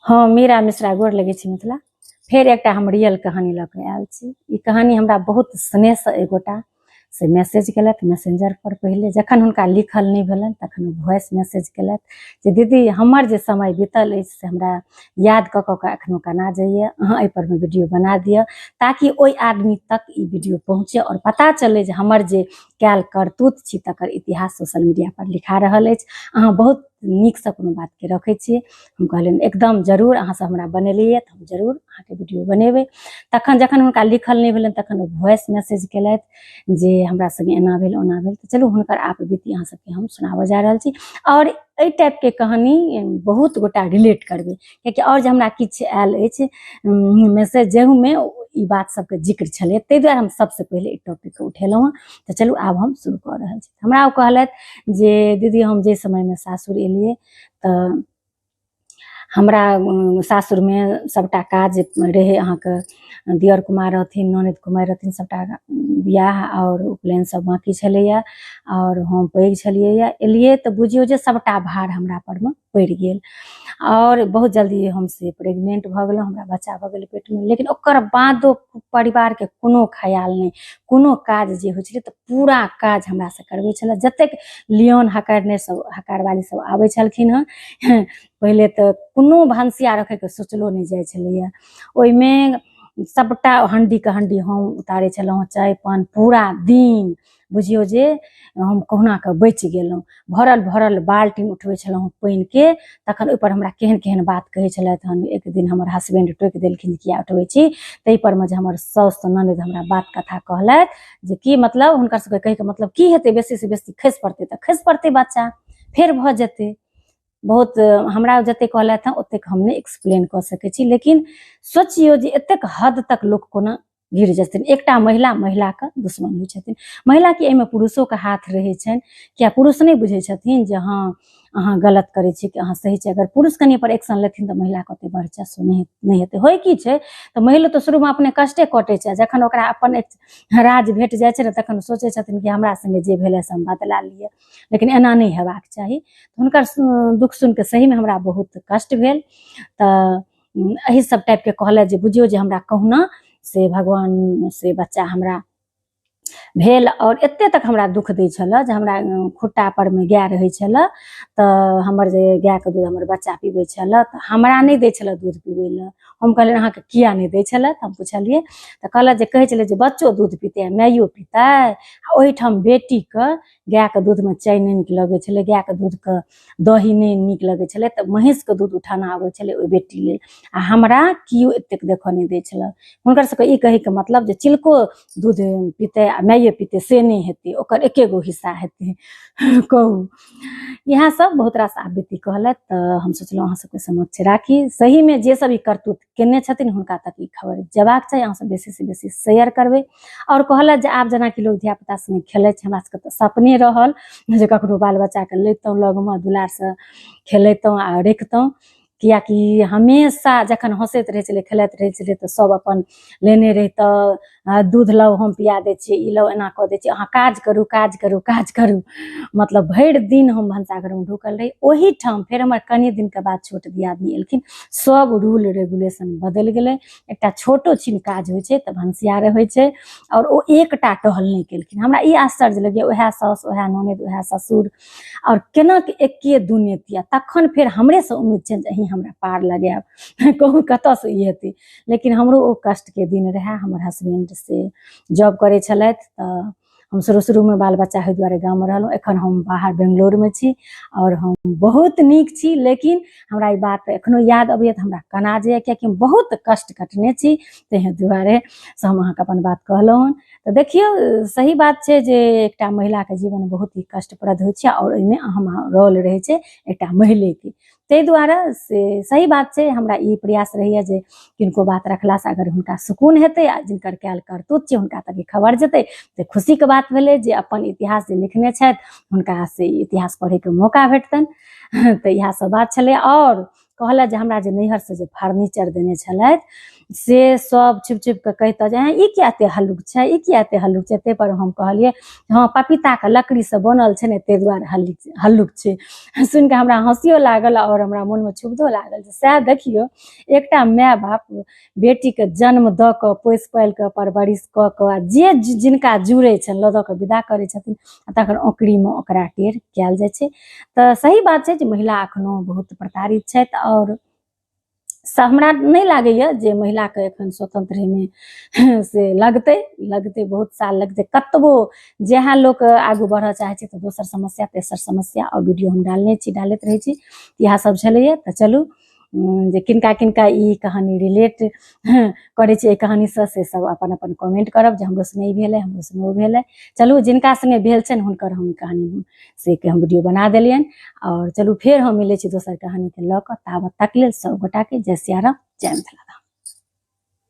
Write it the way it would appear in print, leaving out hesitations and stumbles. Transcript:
हाँ मीरा मिश्रा गोर लगे छी मिथिला। फेर एकटा हम रियल कहानी लऽ कऽ आयल छी। ई कहानी हमरा बहुत स्नेहसँ एगोटा से मैसेज केलथि मैसेंजर पर। पहिले जखन हुनका लिखल नहीं भेलनि तखन वॉइस मैसेज केलथि जे दीदी हमर जे समय बीतल अछि से हमरा याद कऽ कऽ एखनो कना जाइए, अहाँ एहि पर में वीडियो बना दिअ ताकि ओहि आदमी तक ई वीडियो पहुँचे और पता चले जे हमर जे कैल करतूत छी तकर इतिहास सोशल मीडिया पर लिखा रहल अछि। अहाँ बहुत नीकसँ कोनो बातके रखै छियै। हम कहलियनि एकदम जरूर, अहाँ सब हमरा बनेलियै तऽ हम जरूर अहाँके वीडियो बनेबै। तखन जखन हुनका लिखल नहीं भेलनि तखन ओ वॉइस मैसेज केलथि जे हमरा संगे एना भेल ओना भेल। तऽ चलू हुनकर आप बीती अहाँ सबके हम सुनाबऽ जा रहल छी। और एहि टाइपके कहानी बहुत गोटा रिलेट करबै, कियाकि और जे हमरा किछु आयल अछि मैसेज जाहिमे ई बात सबके जिक्र छलै, ताहि दुआरे हम सबसे पहिले ई टॉपिक उठेलहुँ हँ। तऽ चलू आब हम शुरू कऽ रहल छी। हमरा ओ कहलथि जे दीदी हम जे समयमे सासुर एलियै तऽ हमरा सासुर में सबटा काज रहे। अहाँके दियर कुमार रहथिन, ननद कुमार रहथिन, सबटा बियाह और उपनयन सब बाकी छलैया और हम पैघ छलियै। एलियै तऽ बुझियौ जे सबटा भार हमरा पर में पड़ि गेल और बहुत जल्दी हमसे प्रेग्नेंट भऽ गेलहुँ, हमरा बच्चा भऽ गेल पेट में। लेकिन ओकर बादो परिवार के कोनो ख्याल नहीं, कोनो काज जे होइ छलै तऽ पूरा काज हमरा से करबै छलै। जतेक लियन हकारने सब हकारवाली सब आबै छलखिन हँ पहिले तऽ कोनो भनसिया रखैके सोचलो नहीं जाइ छलैया। ओहिमे सबटा हंडी के हंडी हम उतारै छलहुँ, चाय पान पूरा दिन बुझियौ जे हम कहुना कऽ बचि गेलहुँ। भरल भरल बाल्टीन उठबै छलहुँ पानि के, तखन ओहिपर हमरा केहन केहन बात कहै छलथि हन। एक दिन हमर हस्बैंड टोकि देलखिन किया उठबै छी, ताहि पर में जे हमर साउस ननद हमरा बात कथा कहलथि जे की मतलब, हुनकर सबके कहिके मतलब की हेतै, बेसी से बेसी खसि पड़तै तऽ खसि पड़तै बच्चा, फेर भऽ जेतै। बहुत हमरा जते कहलथि हँ ओतेक हम नहीं एक्सप्लेन कऽ सकै छी, लेकिन सोचियो जे एतेक हद तक लोक कोना गिर जेथिन। एकटा महिला के दुश्मन होइ छथिन। महिला के एहिमे पुरुषो के हाथ रहै छनि, किया पुरुष नहीं बुझै छथिन जे हाँ अहाँ गलत करै छी कि अहाँ सही छी। अगर पुरुष कनी पर एक्शन लेथिन तऽ महिला के ओते वर्चस्व नहीं हेतै। होइ की छै तऽ महिला तऽ शुरू में अपने कष्टे कटै छै, जखन ओकरा अपन एक राज भेट जाइ छै ने तखन सोचै छथिन कि हमरा संगे जे भेलै से हम बदला लिअ, लेकिन एना नहीं हेबाक चाही। हुनकर दुख सुन के सही में हमरा बहुत कष्ट भेल। तऽ एही सब टाइप के कहलथि जे बुझियौ जे हमरा कहुना से भगवान से बच्चा हमरा भेल। और एते तक हमरा दुख दै छलै जे हमरा खुट्टा पर में गाय रहै छलै तऽ हमर जे गाय के दूध हमर बच्चा पीबै छलै तऽ हमरा नहीं दै छलै दूध पीबै लए। हम कहलियै अहाँके किया नहीं दै छलै, हम पुछलियै तऽ कहलथि जे कहै छलै जे बच्चो दूध पीतै माइयो पीतै। आ ओहिठाम बेटी के गाय के दूध में चाय नहीं नीक लगै छलै, गाय के दूध के दही नहीं नीक लगै छलै, तऽ महीष के दूध उठाना आबै छलै ओहि बेटी लेल। आ हमरा कियो एतेक देखऽ नहीं दै छलै। हुनकर सबके ई कहै के मतलब जे चिलको दूध पीतै आ माइये पीतै से नहीं हेतै, ओकर एके गो हिस्सा हेतै कहू। इएह सब बहुत रास आप बीती कहलथि। तऽ हम सोचलहुँ अहाँ सबके समक्ष राखी। सही में जे सब ई करतूत केने छथिन हुनका तक ई खबर जेबाक चाही, अहाँ सब बेसी से बेसी शेयर करबै। और कहलथि जे आब जेनाकि लोग धिया पुता संगे खेलै छै, हमरा सबके तऽ सपने रहल जे ककरो बाल बच्चा के लैतहुँ लगमे दुलार से खेलैतहुँ आ रखितहुँ। कियाकि हमेशा जखन हंसैत रहै छलै खेलैत रहै छलै तऽ सब अपन लेने रहितऽ, दूध लाउ हम पिया दै छियै, ई लाउ एना कऽ दै छियै, अहाँ काज करू काज करू काज करू। मतलब भरि दिन हम भनसाघरमे ढुकल रही। ओही ठाम फेर हमर कनि दिनके बाद छोट दियादनी एलखिन, सब रूल रेगुलेशन बदलि गेलै। एकटा छोटो छिन काज होइ छै तऽ भनसियारे होइ छै, और ओ एकटा टहल नहीं केलखिन। हमरा ई आश्चर्य लगैए, ओएह साउस ओएह ननद ओएह ससुर और केना के एके दुनिया। तखन फेर हमरे से उम्मीद छै जे अहीं हमरा पार लगायब कहू कतऽ से ई हेतै। लेकिन हमरो ओ कष्ट के दिन रहे। हमर हस्बैंड से जॉब करै छलथि तऽ हम शुरू में बाल बच्चा होय दुआरे गाँव में रहलहुँ। एखन हम बाहर बेंगलोर में छी और हम बहुत नीक छी, लेकिन हमरा ई बात एखनो याद अबैया तऽ हमरा कना जाइए, कियाकि हम बहुत कष्ट कटने छी, ताहि दुआरे से हम अहाँके अपन बात कहलहुँ हन। तऽ देखियौ सही बात छै जे एकटा महिला के जीवन बहुत ही कष्टप्रद होइ छै और ओहिमे अहम रोल रहै छै एकटा महिले के। ताहि दुआरे से सही बात छै। हमरा ई प्रयास रहैया जे किनको बात रखलासँ अगर हुनका सुकून हेतै आ जिनकर कैल करतूत छै हुनका तक ई खबर जेतै तऽ खुशीके बात भेलै जे अपन इतिहास जे लिखने छथि हुनका से इतिहास पढ़ैके मौका भेटतनि। तऽ इएह सब बात छलै। और कहलथि जे हमरा जे नैहर से जे फर्नीचर देने छलथि से सब छुप छुप के कहता जे ई किया एते हल्लुक छै, ई किया एते हल्लुक छै। ते पर हम कहलिए हाँ पपीता के लकड़ी से बनल छै ने ते दुआरे हल्लुक छै। सुन के हमरा हंसियो लागल और हमरा मन में क्षुब्धो लागल। सएह देखियो एकटा माय बाप बेटी के जन्म द के पोस पाल के परवरिश क के जे जिनका जुड़े छन ल द के विदा करे छथिन तकर ओकरी में ओकरा टेर कयल जाय छै। तऽ सही बात छै जे महिला अखनो बहुत प्रताड़ित छथि और हमरा नहीं लागैया जे महिला के एखन स्वतंत्र में से लगते बहुत साल लगते। कतबो जहाँ लोग आगू बढ़ चाहे छै तो दोसर समस्या तेसर समस्या और वीडियो हम डालैत रहे छी। इएह सब छलैया। तऽ चलू जे किनका किनका ई कहानी रिलेट करे छै कहानी से सब अपन अपन कमेंट करब जे हमरो संगे ई भेल है हमरो संगे ओ भेल है। चलू जिनका संगे भेल छन हुनकर हम कहानी से के हम वीडियो बना देलियन। और चलू फेर हम मिले छी दोसर कहानी के लऽ कऽ। ताबत तक लेल सब गोटा के जय सिया राम जय मिथिला।